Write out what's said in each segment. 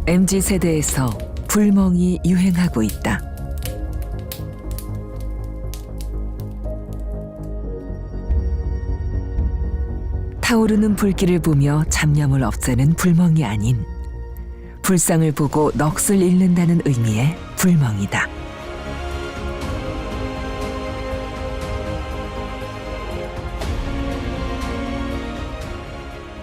MZ세대에서 불멍이 유행하고 있다. 타오르는 불길을 보며 잡념을 없애는 불멍이 아닌 불상을 보고 넋을 잃는다는 의미의 불멍이다.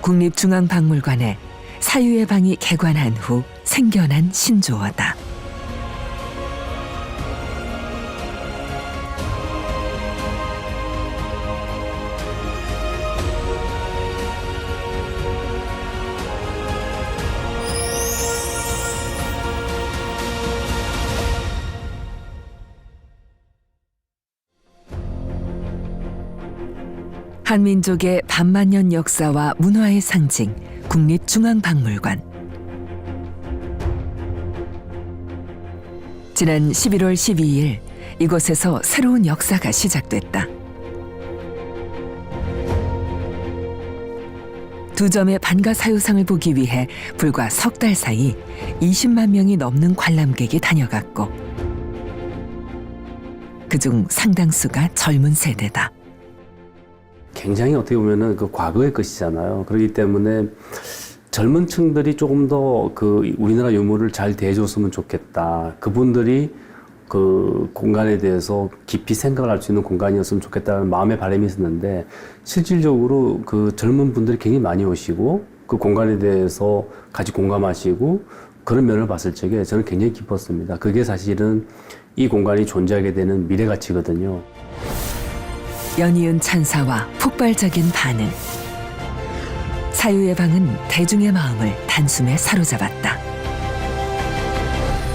국립중앙박물관에 사유의 방이 개관한 후 생겨난 신조어다. 한민족의 반만년 역사와 문화의 상징 국립중앙박물관. 지난 11월 12일 이곳에서 새로운 역사가 시작됐다. 두 점의 반가사유상을 보기 위해 불과 석 달 사이 20만 명이 넘는 관람객이 다녀갔고 그중 상당수가 젊은 세대다. 굉장히 어떻게 보면은 그 과거의 것이잖아요. 그렇기 때문에 젊은 층들이 조금 더 그 우리나라 유물을 잘 대해줬으면 좋겠다. 그분들이 그 공간에 대해서 깊이 생각을 할 수 있는 공간이었으면 좋겠다는 마음의 바람이 있었는데 실질적으로 그 젊은 분들이 굉장히 많이 오시고 그 공간에 대해서 같이 공감하시고 그런 면을 봤을 적에 저는 굉장히 기뻤습니다. 그게 사실은 이 공간이 존재하게 되는 미래 가치거든요. 연이은 찬사와 폭발적인 반응. 사유의 방은 대중의 마음을 단숨에 사로잡았다.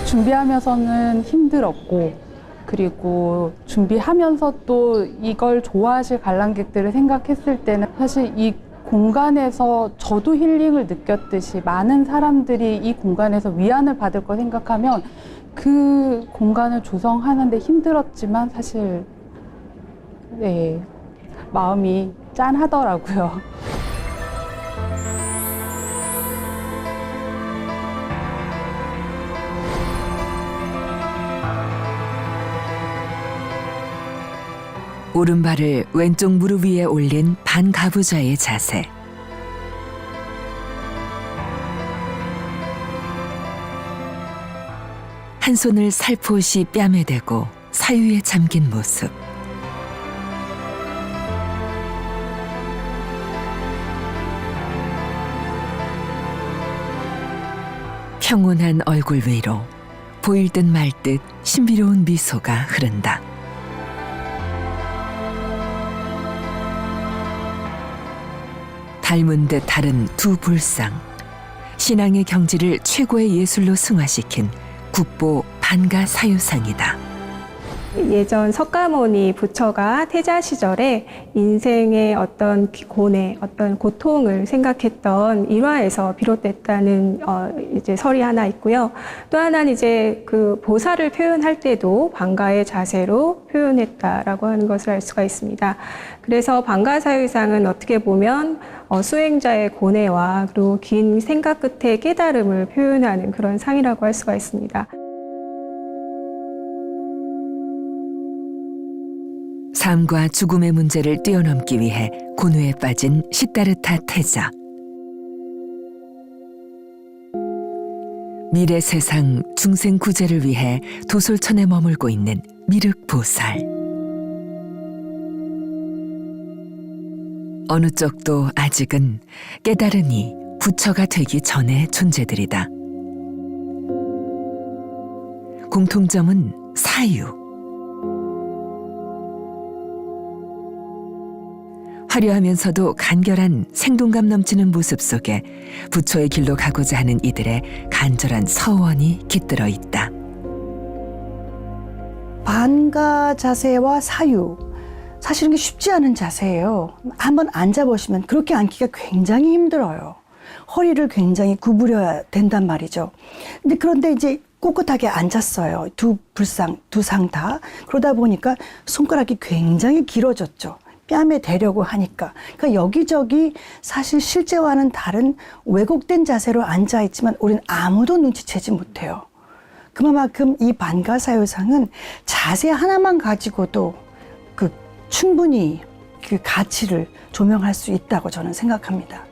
준비하면서는 힘들었고 그리고 준비하면서 또 이걸 좋아하실 관람객들을 생각했을 때는 사실 이 공간에서 저도 힐링을 느꼈듯이 많은 사람들이 이 공간에서 위안을 받을 거 생각하면 그 공간을 조성하는데 힘들었지만 사실 네, 마음이 짠하더라고요. 오른발을 왼쪽 무릎 위에 올린 반가부좌의 자세. 한 손을 살포시 뺨에 대고 사유에 잠긴 모습. 평온한 얼굴 위로 보일 듯 말 듯 신비로운 미소가 흐른다. 닮은 듯 다른 두 불상, 신앙의 경지를 최고의 예술로 승화시킨 국보 반가사유상이다. 예전 석가모니 부처가 태자 시절에 인생의 어떤 고뇌, 어떤 고통을 생각했던 일화에서 비롯됐다는 이제 설이 하나 있고요. 또 하나는 이제 그 보살을 표현할 때도 반가의 자세로 표현했다라고 하는 것을 알 수가 있습니다. 그래서 반가사유상은 어떻게 보면 수행자의 고뇌와 그리고 긴 생각 끝에 깨달음을 표현하는 그런 상이라고 할 수가 있습니다. 삶과 죽음의 문제를 뛰어넘기 위해 고뇌에 빠진 시다르타 태자. 미래 세상 중생 구제를 위해 도솔천에 머물고 있는 미륵보살. 어느 쪽도 아직은 깨달으니 부처가 되기 전의 존재들이다. 공통점은 사유. 화려하면서도 간결한 생동감 넘치는 모습 속에 부처의 길로 가고자 하는 이들의 간절한 서원이 깃들어 있다. 반가 자세와 사유, 사실은 쉽지 않은 자세예요. 한번 앉아보시면 그렇게 앉기가 굉장히 힘들어요. 허리를 굉장히 구부려야 된단 말이죠. 근데 그런데 이제 꼿꼿하게 앉았어요. 두 상 다. 그러다 보니까 손가락이 굉장히 길어졌죠. 뺨에 대려고 하니까. 그러니까 여기저기 사실 실제와는 다른 왜곡된 자세로 앉아있지만 우리는 아무도 눈치채지 못해요. 그만큼 이 반가사유상은 자세 하나만 가지고도 충분히 그 가치를 조명할 수 있다고 저는 생각합니다.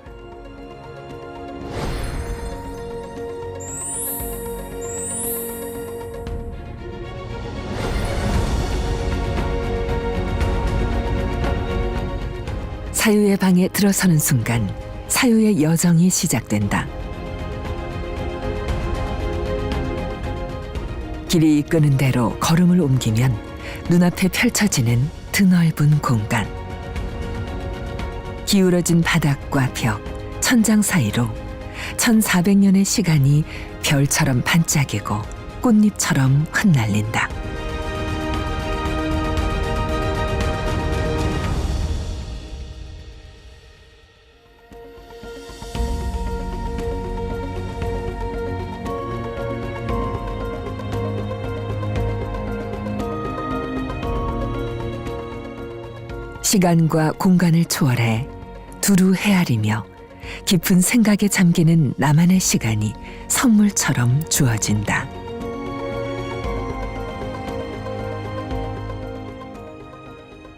사유의 방에 들어서는 순간 사유의 여정이 시작된다. 길이 이끄는 대로 걸음을 옮기면 눈앞에 펼쳐지는 드넓은 공간. 기울어진 바닥과 벽, 천장 사이로 1400년의 시간이 별처럼 반짝이고 꽃잎처럼 흩날린다. 시간과 공간을 초월해 두루 헤아리며 깊은 생각에 잠기는 나만의 시간이 선물처럼 주어진다.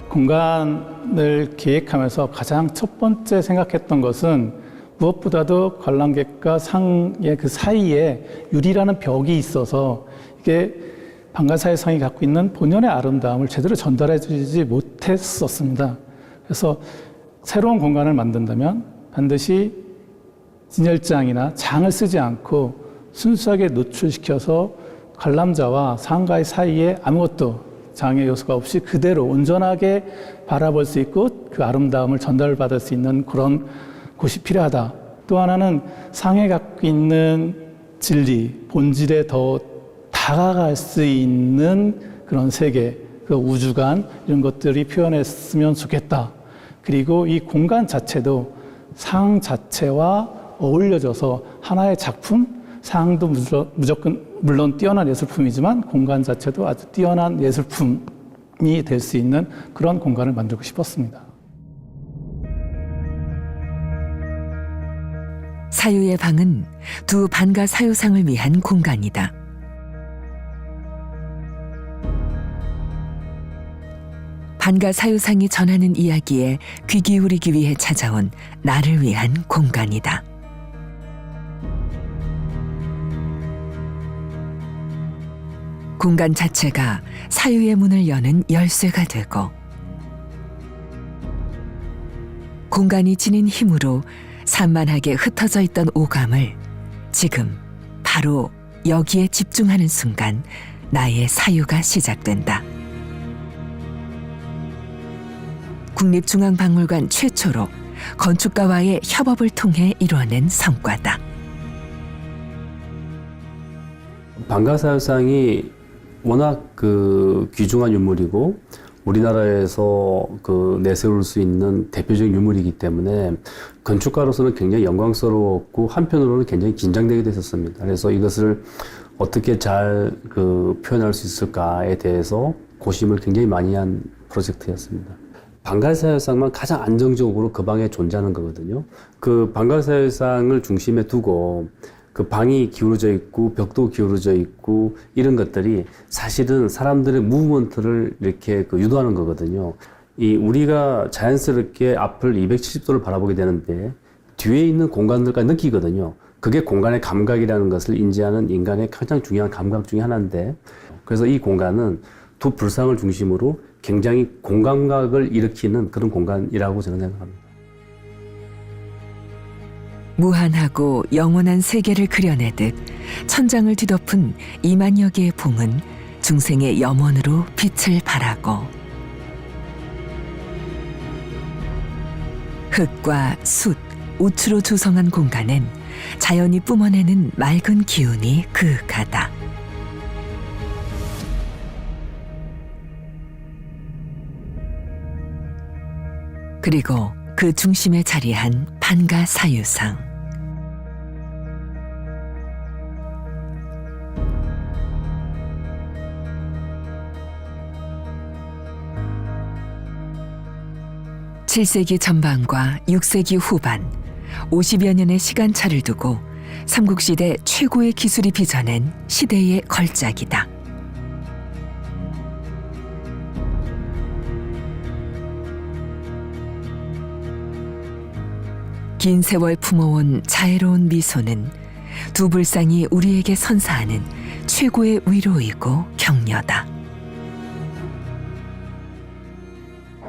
공간을 기획하면서 가장 첫 번째 생각했던 것은 무엇보다도 관람객과 상의 그 사이에 유리라는 벽이 있어서 이게 반가사유상이 갖고 있는 본연의 아름다움을 제대로 전달해 주지 못했었습니다. 그래서 새로운 공간을 만든다면 반드시 진열장이나 장을 쓰지 않고 순수하게 노출시켜서 관람자와 상가의 사이에 아무것도 장애 요소가 없이 그대로 온전하게 바라볼 수 있고 그 아름다움을 전달받을 수 있는 그런 곳이 필요하다. 또 하나는 상에 갖고 있는 진리, 본질에 더 다가갈 수 있는 그런 세계, 그 우주관 이런 것들이 표현했으면 좋겠다. 그리고 이 공간 자체도 상 자체와 어울려져서 하나의 작품, 상도 무조건 물론 뛰어난 예술품이지만 공간 자체도 아주 뛰어난 예술품이 될 수 있는 그런 공간을 만들고 싶었습니다. 사유의 방은 두 반가사유상을 위한 공간이다. 반가사유상이 전하는 이야기에 귀 기울이기 위해 찾아온 나를 위한 공간이다. 공간 자체가 사유의 문을 여는 열쇠가 되고 공간이 지닌 힘으로 산만하게 흩어져 있던 오감을 지금 바로 여기에 집중하는 순간 나의 사유가 시작된다. 국립중앙박물관 최초로 건축가와의 협업을 통해 이뤄낸 성과다. 반가사유상이 워낙 귀중한 유물이고 우리나라에서 내세울 수 있는 대표적인 유물이기 때문에 건축가로서는 굉장히 영광스러웠고 한편으로는 굉장히 긴장되게 됐었습니다. 그래서 이것을 어떻게 잘 표현할 수 있을까에 대해서 고심을 굉장히 많이 한 프로젝트였습니다. 반가사유상만 가장 안정적으로 그 방에 존재하는 거거든요. 그 반가사유상을 중심에 두고 그 방이 기울어져 있고 벽도 기울어져 있고 이런 것들이 사실은 사람들의 무브먼트를 이렇게 유도하는 거거든요. 우리가 자연스럽게 앞을 270도를 바라보게 되는데 뒤에 있는 공간들까지 느끼거든요. 그게 공간의 감각이라는 것을 인지하는 인간의 가장 중요한 감각 중에 하나인데, 그래서 이 공간은 두 불상을 중심으로 굉장히 공감각을 일으키는 그런 공간이라고 저는 생각합니다. 무한하고 영원한 세계를 그려내듯 천장을 뒤덮은 2만여 개의 봉은 중생의 염원으로 빛을 발하고 흙과 숯, 우추로 조성한 공간엔 자연이 뿜어내는 맑은 기운이 그윽하다. 그리고 그 중심에 자리한 반가사유상. 7세기 전반과 6세기 후반 50여 년의 시간차를 두고 삼국시대 최고의 기술이 빚어낸 시대의 걸작이다. 긴 세월 품어온 자애로운 미소는 두 불상이 우리에게 선사하는 최고의 위로이고 격려다.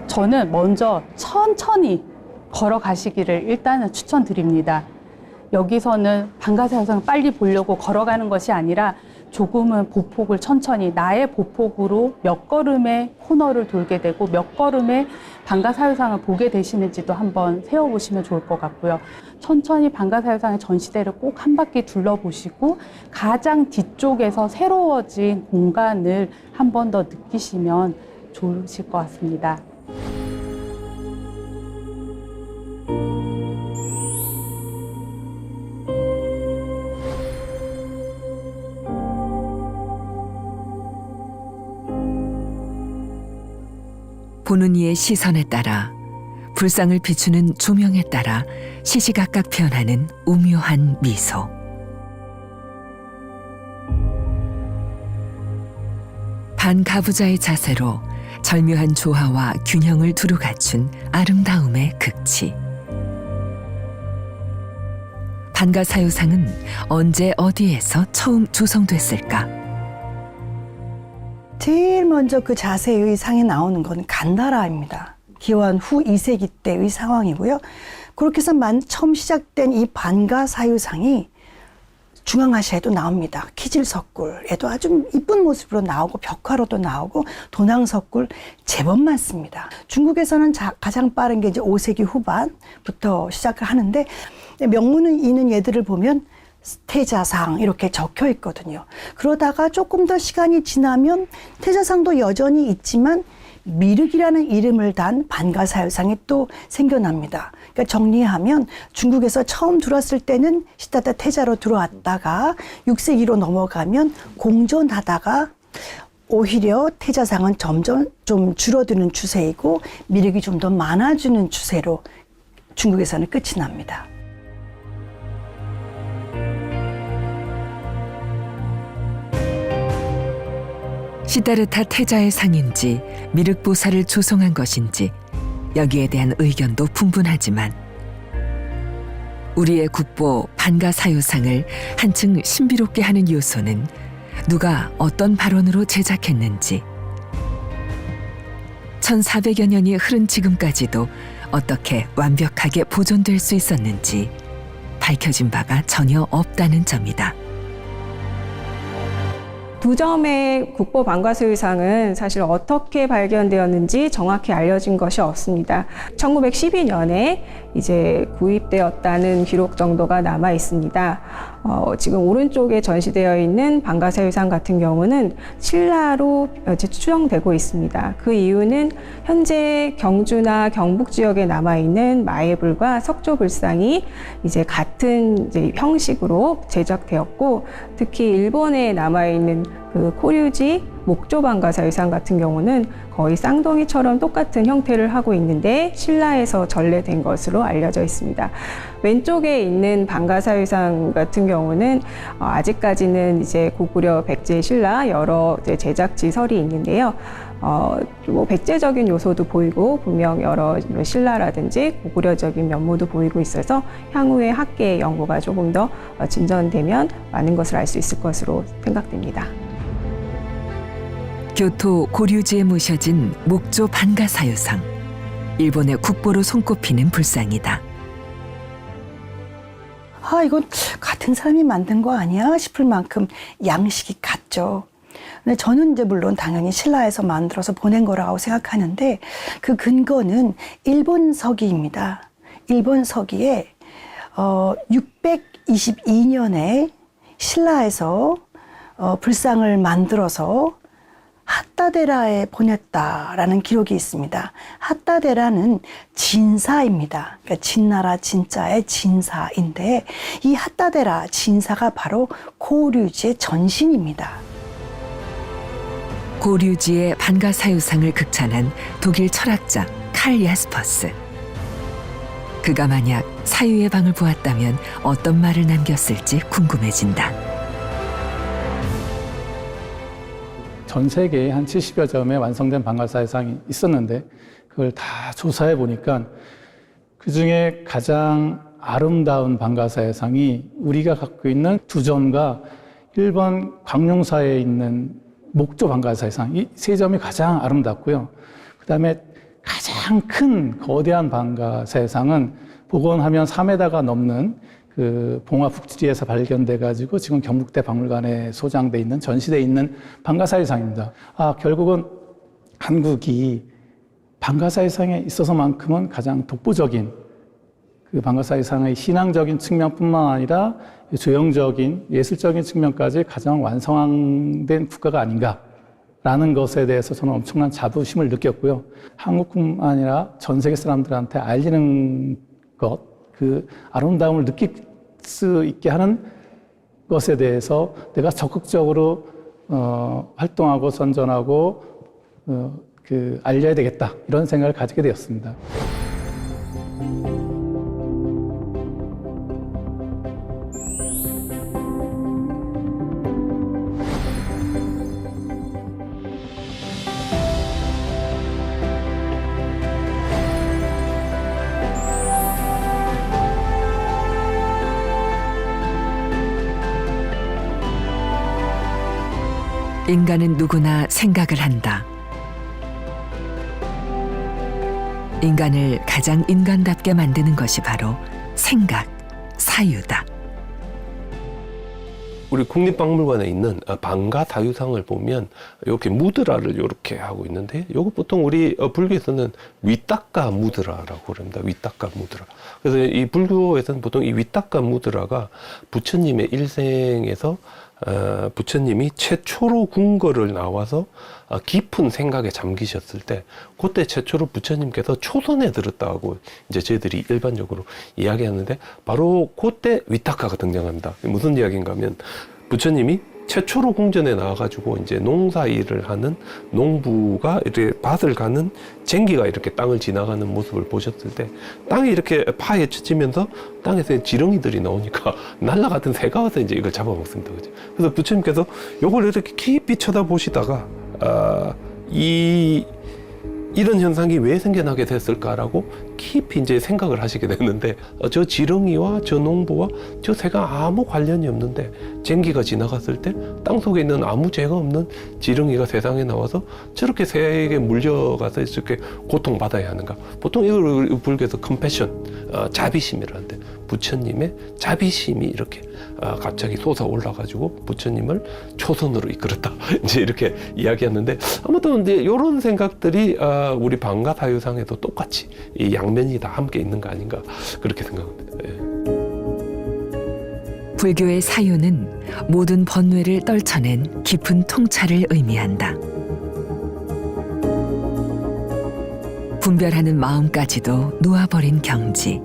저는 먼저 천천히 걸어가시기를 일단은 추천드립니다. 여기서는 방가사유상을 빨리 보려고 걸어가는 것이 아니라 조금은 보폭을 천천히 나의 보폭으로 몇 걸음의 코너를 돌게 되고 몇 걸음의 방가사유상을 보게 되시는지도 한번 세워보시면 좋을 것 같고요. 천천히 방가사유상의 전시대를 꼭 한 바퀴 둘러보시고 가장 뒤쪽에서 새로워진 공간을 한 번 더 느끼시면 좋으실 것 같습니다. 보는 이의 시선에 따라 불상을 비추는 조명에 따라 시시각각 변하는 오묘한 미소. 반가부자의 자세로 절묘한 조화와 균형을 두루 갖춘 아름다움의 극치. 반가사유상은 언제 어디에서 처음 조성됐을까? 제일 먼저 그 자세의 상에 나오는 건 간다라입니다. 기원 후 2세기 때의 상황이고요. 그렇게 해서 처음 시작된 이 반가사유상이 중앙아시아에도 나옵니다. 키질석굴에도 아주 이쁜 모습으로 나오고 벽화로도 나오고 도낭석굴 제법 많습니다. 중국에서는 가장 빠른 게 이제 5세기 후반부터 시작을 하는데 명문은 있는 얘들을 보면 태자상 이렇게 적혀 있거든요. 그러다가 조금 더 시간이 지나면 태자상도 여전히 있지만 미륵이라는 이름을 단 반가사유상이 또 생겨납니다. 그러니까 정리하면 중국에서 처음 들어왔을 때는 시다다 태자로 들어왔다가 6세기로 넘어가면 공존하다가 오히려 태자상은 점점 좀 줄어드는 추세이고 미륵이 좀 더 많아지는 추세로 중국에서는 끝이 납니다. 시다르타 태자의 상인지 미륵보살을 조성한 것인지 여기에 대한 의견도 분분하지만 우리의 국보 반가사유상을 한층 신비롭게 하는 요소는 누가 어떤 발언으로 제작했는지 1400여 년이 흐른 지금까지도 어떻게 완벽하게 보존될 수 있었는지 밝혀진 바가 전혀 없다는 점이다. 두 점의 국보 반가사유상은 사실 어떻게 발견되었는지 정확히 알려진 것이 없습니다. 1912년에 이제 구입되었다는 기록 정도가 남아 있습니다. 지금 오른쪽에 전시되어 있는 반가사유상 같은 경우는 신라로 추정되고 있습니다. 그 이유는 현재 경주나 경북 지역에 남아 있는 마애불과 석조불상이 이제 같은 이제 형식으로 제작되었고, 특히 일본에 남아 있는 그 코류지 목조 반가사유상 같은 경우는 거의 쌍둥이처럼 똑같은 형태를 하고 있는데 신라에서 전래된 것으로 알려져 있습니다. 왼쪽에 있는 반가사유상 같은 경우는 아직까지는 이제 고구려 백제 신라 여러 이제 제작지설이 있는데요. 뭐 백제적인 요소도 보이고 분명 여러 신라라든지 고구려적인 면모도 보이고 있어서 향후에 학계의 연구가 조금 더 진전되면 많은 것을 알 수 있을 것으로 생각됩니다. 교토 고류지에 모셔진 목조 반가사유상, 일본의 국보로 손꼽히는 불상이다. 이건 같은 사람이 만든 거 아니야 싶을 만큼 양식이 같죠. 근데 저는 이제 물론 당연히 신라에서 만들어서 보낸 거라고 생각하는데 그 근거는 일본 서기입니다. 일본 서기에 622년에 신라에서 불상을 만들어서 핫다데라에 보냈다라는 기록이 있습니다. 핫다데라는 진사입니다. 그러니까 진나라 진자의 진사인데 이 핫다데라 진사가 바로 고류지의 전신입니다. 고류지의 반가사유상을 극찬한 독일 철학자 칼 야스퍼스. 그가 만약 사유의 방을 보았다면 어떤 말을 남겼을지 궁금해진다. 전 세계에 한 70여 점의 완성된 방가사회상이 있었는데 그걸 다 조사해 보니까 그중에 가장 아름다운 방가사회상이 우리가 갖고 있는 2점과 일본 광룡사에 있는 목조 방가사회상, 이 3점이 가장 아름답고요. 그 다음에 가장 큰 거대한 방가사회상은 복원하면 3m가 넘는 그 봉화 북지리에서 발견돼 가지고 지금 경북대 박물관에 소장돼 있는 전시돼 있는 방가사회상입니다. 결국은 한국이 방가사회상에 있어서만큼은 가장 독보적인 그 방가사회상의 신앙적인 측면뿐만 아니라 조형적인 예술적인 측면까지 가장 완성된 국가가 아닌가라는 것에 대해서 저는 엄청난 자부심을 느꼈고요. 한국뿐만 아니라 전 세계 사람들한테 알리는 것, 그 아름다움을 느낄 수 있게 하는 것에 대해서 내가 적극적으로 활동하고 선전하고 알려야 되겠다 이런 생각을 가지게 되었습니다. 인간은 누구나 생각을 한다. 인간을 가장 인간답게 만드는 것이 바로 생각, 사유다. 우리 국립박물관에 있는 방가사유상을 보면 이렇게 무드라를 이렇게 하고 있는데 이거 보통 우리 불교에서는 위닦가 무드라라고 그럽니다. 위닦가 무드라. 그래서 이 불교에서는 보통 이 위닦가 무드라가 부처님의 일생에서 부처님이 최초로 궁궐을 나와서 깊은 생각에 잠기셨을 때 그때 최초로 부처님께서 초선에 들었다고 이제 저희들이 일반적으로 이야기하는데 바로 그때 위탁가가 등장합니다. 무슨 이야기인가 하면 부처님이 최초로 궁전에 나와가지고 이제 농사 일을 하는 농부가 이렇게 밭을 가는 쟁기가 이렇게 땅을 지나가는 모습을 보셨을 때 땅이 이렇게 파헤쳐지면서 땅에서 지렁이들이 나오니까 날라갔던 새가 와서 이제 이걸 잡아먹습니다. 그죠? 그래서 부처님께서 요걸 이렇게 깊이 쳐다보시다가 이런 현상이 왜 생겨나게 됐을까라고 깊이 이제 생각을 하시게 됐는데 저 지렁이와 저 농부와 저 새가 아무 관련이 없는데 쟁기가 지나갔을 때 땅속에 있는 아무 죄가 없는 지렁이가 세상에 나와서 저렇게 새에게 물려가서 이렇게 고통받아야 하는가. 보통 이걸 불교에서 컴패션, 자비심이라는데 부처님의 자비심이 이렇게 갑자기 솟아올라가지고 부처님을 초선으로 이끌었다. 이제 이렇게 이야기하는데 아무튼 이제 이런 생각들이 우리 방가사유상에도 똑같이 이 양면이 다 함께 있는 거 아닌가 그렇게 생각합니다. 예. 불교의 사유는 모든 번뇌를 떨쳐낸 깊은 통찰을 의미한다. 분별하는 마음까지도 놓아버린 경지.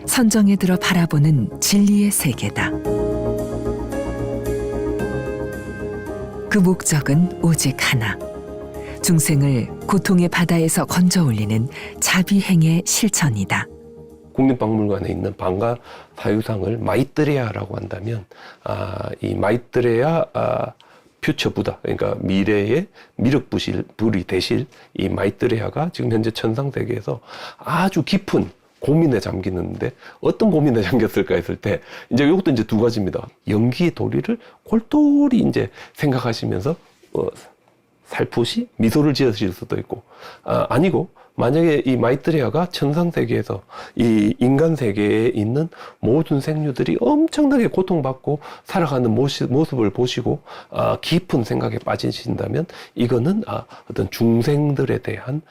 선정에 들어 바라보는 진리의 세계다. 그 목적은 오직 하나. 중생을 고통의 바다에서 건져 올리는 자비행의 실천이다. 국립박물관에 있는 방가사유상을 마이뜨레야라고 한다면 이 마이뜨레야 퓨처 부다, 그러니까 미래의 미륵불이 되실 이 마이뜨레야가 지금 현재 천상세계에서 아주 깊은 고민에 잠기는데 어떤 고민에 잠겼을까 했을 때 이제 이것도 이제 2가지입니다. 연기의 도리를 골똘히 이제 생각하시면서 살포시 미소를 지으실 수도 있고 아니고 만약에 이 마이뜨레야가 천상세계에서 이 인간세계에 있는 모든 생류들이 엄청나게 고통받고 살아가는 모습을 보시고 깊은 생각에 빠지신다면 이거는 어떤 중생들에 대한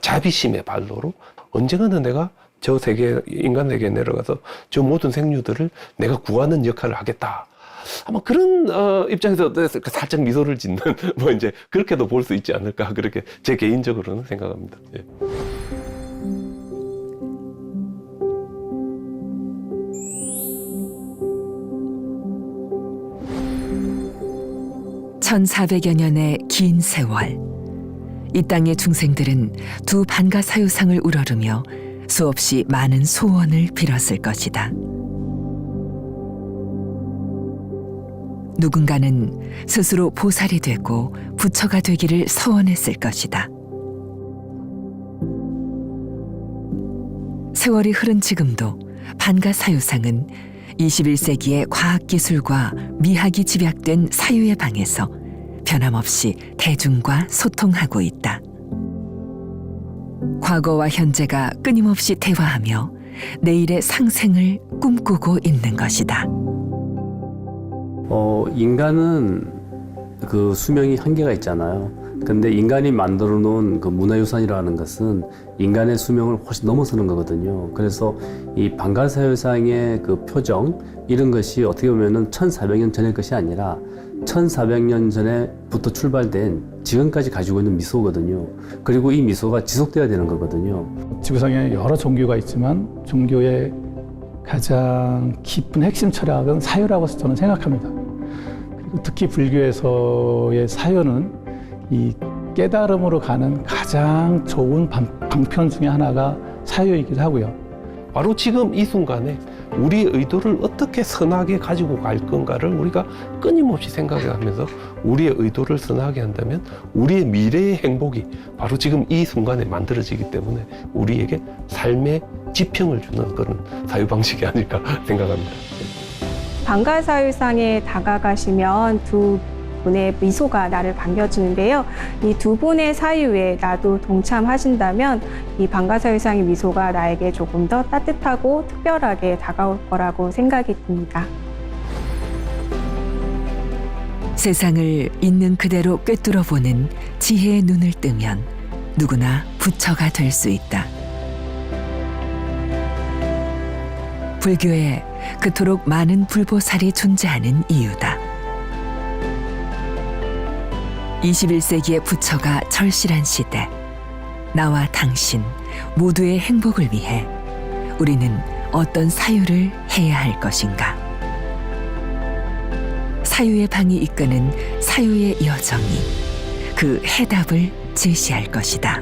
자비심의 발로로 언젠가는 내가 저 세계, 인간 세계에 내려가서 저 모든 생류들을 내가 구하는 역할을 하겠다. 아마 그런 입장에서 살짝 미소를 짓는 뭐 이제 그렇게도 볼 수 있지 않을까 그렇게 제 개인적으로는 생각합니다. 예. (1400여) 년의 긴 세월, 이 땅의 중생들은 두 반가사유상을 우러르며 수없이 많은 소원을 빌었을 것이다. 누군가는 스스로 보살이 되고 부처가 되기를 서원했을 것이다. 세월이 흐른 지금도 반가사유상은 21세기의 과학기술과 미학이 집약된 사유의 방에서 변함없이 대중과 소통하고 있다. 과거와 현재가 끊임없이 대화하며 내일의 상생을 꿈꾸고 있는 것이다. 인간은 그 수명이 한계가 있잖아요. 근데 인간이 만들어 놓은 그 문화유산이라는 것은 인간의 수명을 훨씬 넘어서는 거거든요. 그래서 이 방가사유상의 그 표정, 이런 것이 어떻게 보면은 1400년 전의 것이 아니라 1400년 전에부터 출발된 지금까지 가지고 있는 미소거든요. 그리고 이 미소가 지속돼야 되는 거거든요. 지구상에 여러 종교가 있지만 종교의 가장 깊은 핵심 철학은 사유라고 저는 생각합니다. 그리고 특히 불교에서의 사유는 이 깨달음으로 가는 가장 좋은 방편 중에 하나가 사유이기도 하고요. 바로 지금 이 순간에 우리의 의도를 어떻게 선하게 가지고 갈 건가를 우리가 끊임없이 생각하면서 우리의 의도를 선하게 한다면 우리의 미래의 행복이 바로 지금 이 순간에 만들어지기 때문에 우리에게 삶의 지평을 주는 그런 사유 방식이 아닐까 생각합니다. 방가사유상에 다가가시면 두 분의 미소가 나를 반겨주는데요. 이 두 분의 사유에 나도 동참하신다면 이 방가사유상의 미소가 나에게 조금 더 따뜻하고 특별하게 다가올 거라고 생각이 듭니다. 세상을 있는 그대로 꿰뚫어 보는 지혜의 눈을 뜨면 누구나 부처가 될 수 있다. 불교에 그토록 많은 불보살이 존재하는 이유다. 21세기의 부처가 절실한 시대, 나와 당신 모두의 행복을 위해 우리는 어떤 사유를 해야 할 것인가? 사유의 방이 이끄는 사유의 여정이 그 해답을 제시할 것이다.